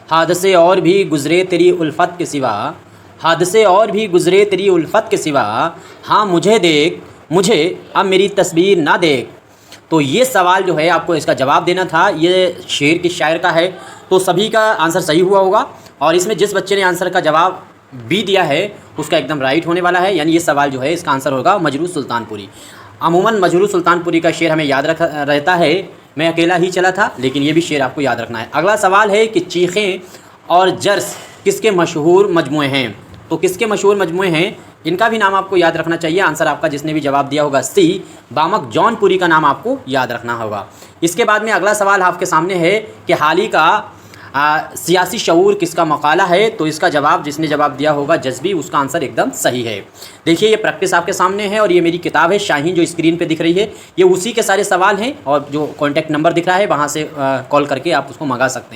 हादसे और भी गुज़रे तेरी उल्फत के सिवा, हादसे और भी गुज़रे तेरी उल्फत के सिवा, हाँ मुझे देख, मुझे अब मेरी तस्वीर ना देख। तो ये सवाल जो है आपको इसका जवाब देना था। ये शेर किस शायर का है? तो सभी का आंसर सही हुआ होगा और इसमें जिस बच्चे ने आंसर का जवाब बी दिया है उसका एकदम राइट होने वाला है। यानी ये सवाल जो है इसका आंसर होगा मजरू सुल्तानपुरी। अमूमन मजरू सुल्तानपुरी का शेर हमें याद रहता है, मैं अकेला ही चला था, लेकिन ये भी शेर आपको याद रखना है। अगला सवाल है कि चीखें और जर्स किसके मशहूर मजमूए हैं? तो किसके मशहूर मजमूए हैं इनका भी नाम आपको याद रखना चाहिए। आंसर आपका जिसने भी जवाब दिया होगा सी, बामक जौनपुरी का नाम आपको याद रखना होगा। इसके बाद में अगला सवाल आपके सामने है कि हाल ही का सियासी शऊर किसका मकाला है? तो इसका जवाब जिसने जवाब दिया होगा जज्बी, उसका आंसर एकदम सही है। देखिए ये प्रैक्टिस आपके सामने है और ये मेरी किताब है शाहीन जो स्क्रीन पे दिख रही है, ये उसी के सारे सवाल हैं और जो कॉन्टैक्ट नंबर दिख रहा है वहाँ से कॉल करके आप उसको मंगा सकते हैं।